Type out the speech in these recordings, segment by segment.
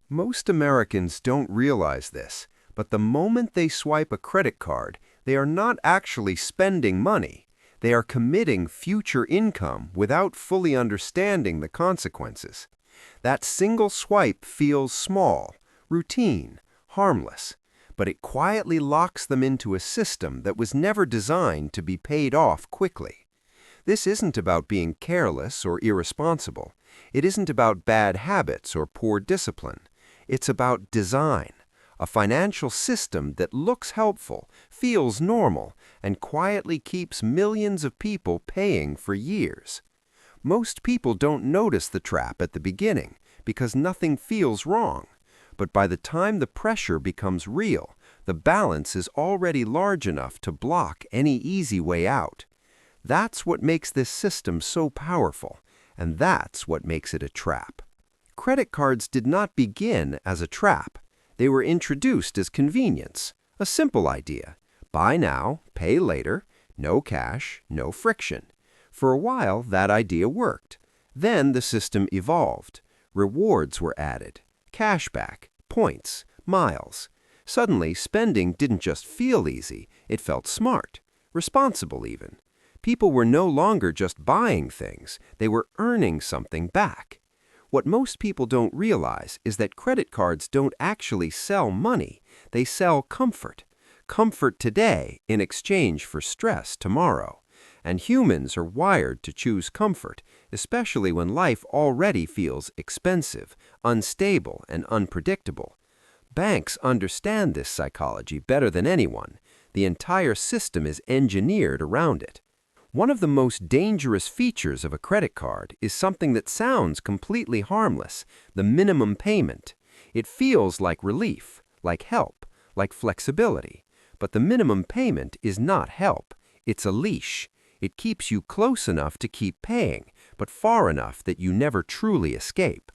Most Americans don't realize this, but the moment they swipe a credit card, they are not actually spending money. They are committing future income without fully understanding the consequences. That single swipe feels small, routine, harmless, but it quietly locks them into a system that was never designed to be paid off quickly. This isn't about being careless or irresponsible. It isn't about bad habits or poor discipline. It's about design, a financial system that looks helpful, feels normal, and quietly keeps millions of people paying for years. Most people don't notice the trap at the beginning because nothing feels wrong. But by the time the pressure becomes real, the balance is already large enough to block any easy way out. That's what makes this system so powerful, and that's what makes it a trap. Credit cards did not begin as a trap. They were introduced as convenience, a simple idea. Buy now, pay later, no cash, no friction. For a while, that idea worked. Then the system evolved. Rewards were added, cashback, points, miles. Suddenly, spending didn't just feel easy, it felt smart, responsible even. People were no longer just buying things, they were earning something back. What most people don't realize is that credit cards don't actually sell money, they sell comfort. Comfort today in exchange for stress tomorrow. And humans are wired to choose comfort, especially when life already feels expensive, unstable, and unpredictable. Banks understand this psychology better than anyone. The entire system is engineered around it. One of the most dangerous features of a credit card is something that sounds completely harmless, the minimum payment. It feels like relief, like help, like flexibility. But the minimum payment is not help, it's a leash. It keeps you close enough to keep paying, but far enough that you never truly escape.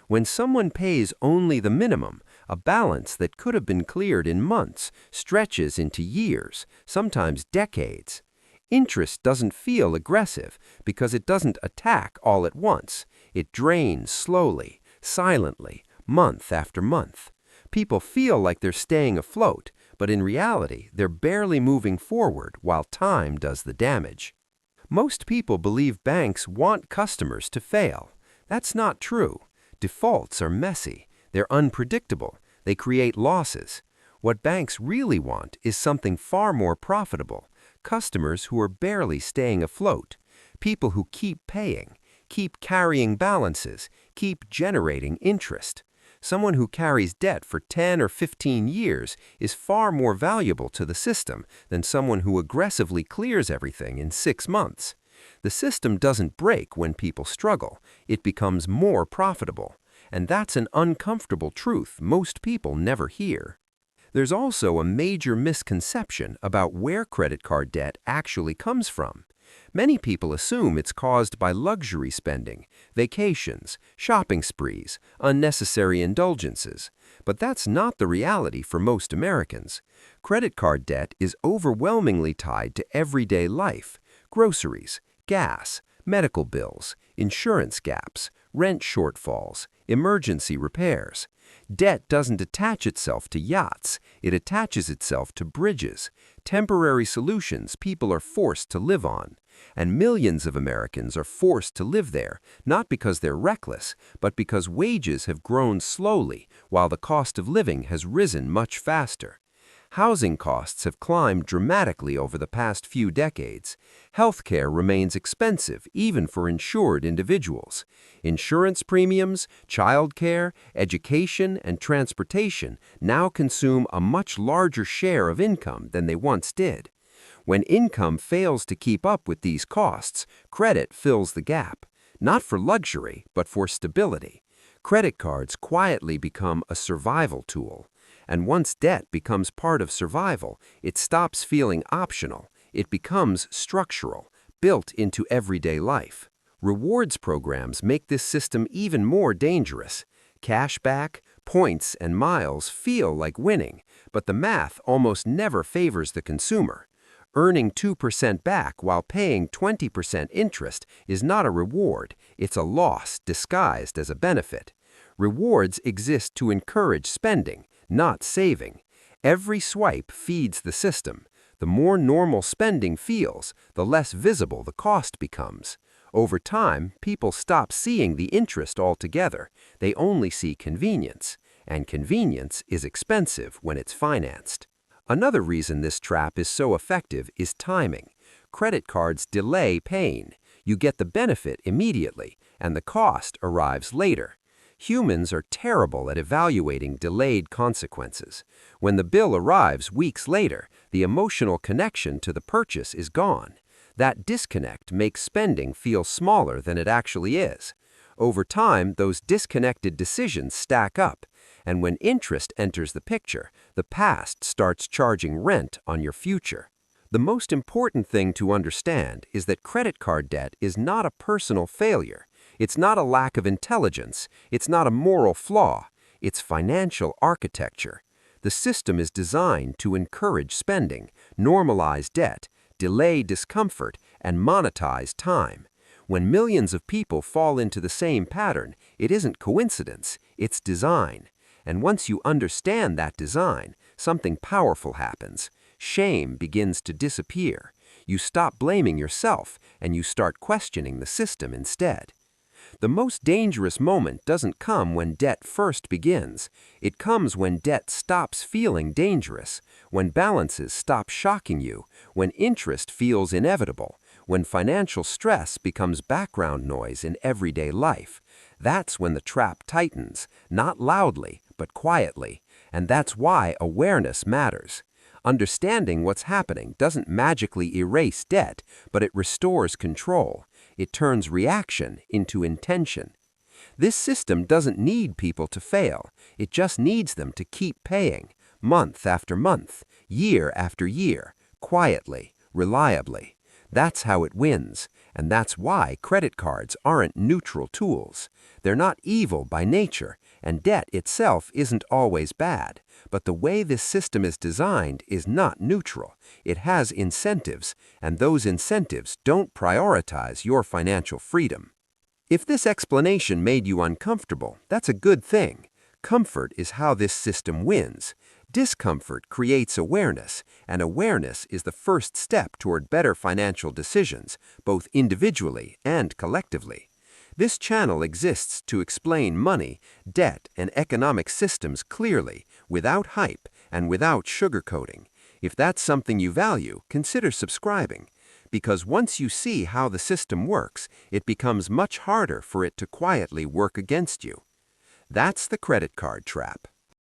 When someone pays only the minimum, a balance that could have been cleared in months stretches into years, sometimes decades. Interest doesn't feel aggressive because it doesn't attack all at once. It drains slowly, silently, month after month. People feel like they're staying afloat, but in reality, they're barely moving forward while time does the damage. Most people believe banks want customers to fail. That's not true. Defaults are messy. They're unpredictable. They create losses. What banks really want is something far more profitable. Customers who are barely staying afloat. People who keep paying, keep carrying balances, keep generating interest. Someone who carries debt for 10 or 15 years is far more valuable to the system than someone who aggressively clears everything in 6 months. The system doesn't break when people struggle. It becomes more profitable. And that's an uncomfortable truth most people never hear. There's also a major misconception about where credit card debt actually comes from. Many people assume it's caused by luxury spending, vacations, shopping sprees, unnecessary indulgences. But that's not the reality for most Americans. Credit card debt is overwhelmingly tied to everyday life: groceries, gas, medical bills, insurance gaps, rent shortfalls, emergency repairs. Debt doesn't attach itself to yachts, it attaches itself to bridges, temporary solutions people are forced to live on. And millions of Americans are forced to live there, not because they're reckless, but because wages have grown slowly while the cost of living has risen much faster. Housing costs have climbed dramatically over the past few decades. Healthcare remains expensive even for insured individuals. Insurance premiums, childcare, education, and transportation now consume a much larger share of income than they once did. When income fails to keep up with these costs, credit fills the gap, not for luxury, but for stability. Credit cards quietly become a survival tool. And once debt becomes part of survival, it stops feeling optional. It becomes structural, built into everyday life. Rewards programs make this system even more dangerous. Cashback, points, and miles feel like winning, but the math almost never favors the consumer. Earning 2% back while paying 20% interest is not a reward, it's a loss disguised as a benefit. Rewards exist to encourage spending, not saving. Every swipe feeds the system. The more normal spending feels, the less visible the cost becomes. Over time, people stop seeing the interest altogether. They only see convenience, and convenience is expensive when it's financed. Another reason this trap is so effective is timing. Credit cards delay pain. You get the benefit immediately, and the cost arrives later. Humans are terrible at evaluating delayed consequences. When the bill arrives weeks later, the emotional connection to the purchase is gone. That disconnect makes spending feel smaller than it actually is. Over time, those disconnected decisions stack up, and when interest enters the picture, the past starts charging rent on your future. The most important thing to understand is that credit card debt is not a personal failure. It's not a lack of intelligence. It's not a moral flaw. It's financial architecture. The system is designed to encourage spending, normalize debt, delay discomfort, and monetize time. When millions of people fall into the same pattern, it isn't coincidence, it's design. And once you understand that design, something powerful happens. Shame begins to disappear. You stop blaming yourself, and you start questioning the system instead. The most dangerous moment doesn't come when debt first begins. It comes when debt stops feeling dangerous, when balances stop shocking you, when interest feels inevitable, when financial stress becomes background noise in everyday life. That's when the trap tightens, not loudly, but quietly. And that's why awareness matters. Understanding what's happening doesn't magically erase debt, but it restores control. It turns reaction into intention. This system doesn't need people to fail. It just needs them to keep paying, month after month, year after year, quietly, reliably. That's how it wins, and that's why credit cards aren't neutral tools. They're not evil by nature, and debt itself isn't always bad. But the way this system is designed is not neutral. It has incentives, and those incentives don't prioritize your financial freedom. If this explanation made you uncomfortable, that's a good thing. Comfort is how this system wins. Discomfort creates awareness, and awareness is the first step toward better financial decisions, both individually and collectively. This channel exists to explain money, debt, and economic systems clearly, without hype and without sugarcoating. If that's something you value, consider subscribing. Because once you see how the system works, it becomes much harder for it to quietly work against you. That's the credit card trap.